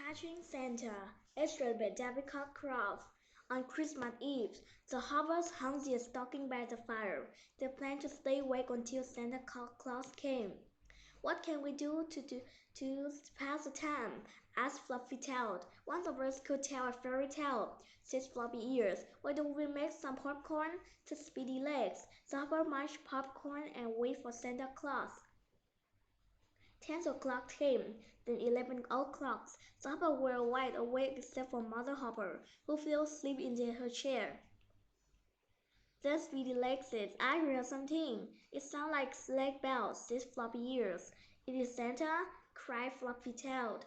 Catching Santa, illustrated by David Cockcroft. On Christmas Eve, the hoppers hung their stocking by the fire. They planned to stay awake until Santa Claus came. "What can we do to pass the time?" asked Fluffy Tailed. "One of us could tell a fairy tale," said Floppy Ears. "Why don't we make some popcorn?" said Speedy Legs. The hopper munched popcorn and waited for Santa Claus. 10 o'clock came, then 11 o'clock. The hoppers were wide awake except for Mother Hopper, who fell asleep in her chair. Then Speedy Legs said, "I hear something. It sounds like sleigh bells," said Floppy Ears. "It is Santa!" cried Fluffy Tailed.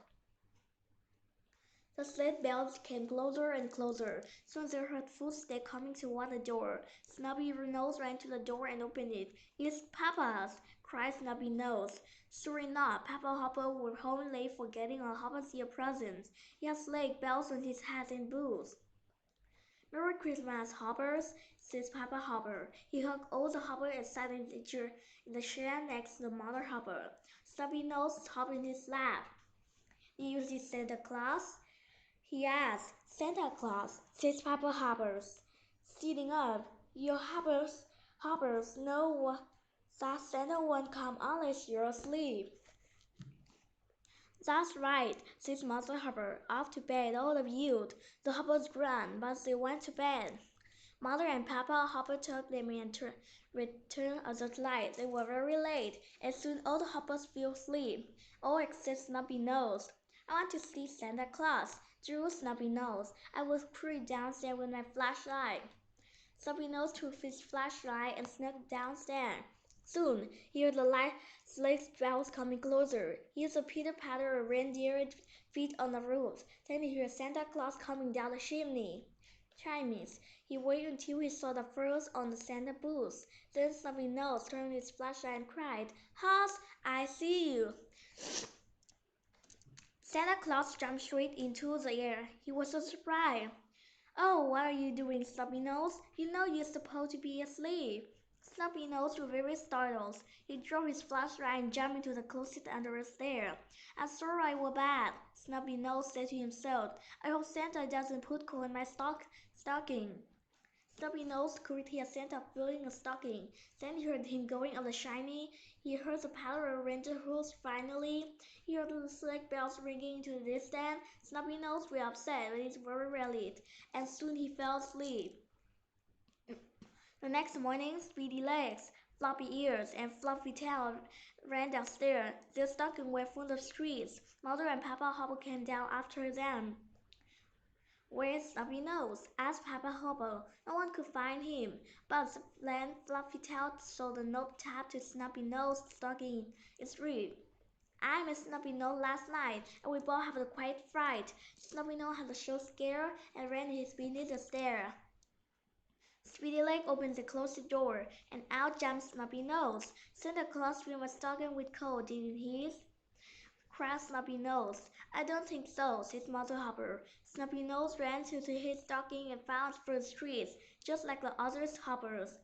The sleigh bells came closer and closer. Soon they heard footsteps coming toward the door. Snubby Nose ran to the door and opened it. "It's Papa's!" cried Snubby Nose. Sure enough, Papa Hopper was home late for getting a Hopper's ear present. He had sleigh bells on his hat and boots. "Merry Christmas, Hoppers," said Papa Hopper. He hugged all the Hoppers and sat in the chair next to the Mother Hopper. Snubby Nose hopped in his lap. "Did you see Santa Claus?" he asked. "Santa Claus," said Papa Hoppers. Sitting up, "Your Hoppers know that Santa won't come unless you're asleep." "That's right," said Mother Hopper. "Off to bed, all of you." The Hoppers grinned, but they went to bed. Mother and Papa Hopper took them and returned at the light. They were very late, and soon all the Hoppers fell asleep, all except Snubby Nose. "I want to see Santa Claus," drew Snubby Nose. "I will put it downstairs with my flashlight." Snubby Nose took his flashlight and snuck downstairs. Soon he heard the sleigh bells coming closer. He heard the pitter-patter of reindeer feet on the roof. Then he heard Santa Claus coming down the chimney. Chimes. He waited until he saw the furs on the Santa boots. Then Snubby Nose turned his flashlight and cried, "Hoss, I see you!" Santa Claus jumped straight into the air. He was so surprised. "Oh, what are you doing, Snubby Nose? You know you're supposed to be asleep." Snubby Nose was very startled. He dropped his flashlight and jumped into the closet under the stairs. "I'm sorry I was bad," Snubby Nose said to himself. "I hope Santa doesn't put coal in my stocking." Snubby Nose could hear Santa filling a stocking. Then he heard him going up the chimney. He heard the patter of reindeer hoofs finally. He heard the sleigh bells ringing into the distance. Snubby Nose was upset, but he was very late, and soon he fell asleep. The next morning, Speedy Legs, Floppy Ears, and Fluffy Tail ran downstairs. Their stockings were full of treats. Mother and Papa Hopper came down after them. "Where's Snubby Nose?" asked Papa Hopper. No one could find him, but then Fluffy Tail saw the note tapped to Snubby Nose's stocking. It read, "I met Snubby Nose last night, and we both had a quiet fright." Snubby Nose had a show scare and ran his beneath the stair. Speedy Leg opened the closet door, and out jumped Snubby Nose. "Santa Claus filled my stocking with coal, didn't he?" cried Snubby Nose. "I don't think so," said Mother Hopper. Snubby Nose ran to his stocking and found first trees, just like the other hoppers.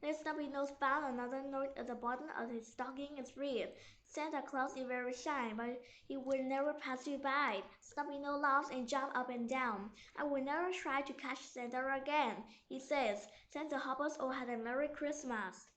Then Snubby Nose found another note at the bottom of his stocking. It read, "Santa Claus is very shy, but he will never pass you by." Snubby Nose laughed and jumped up and down. "I will never try to catch Santa again," he says. Then the hoppers all had a Merry Christmas.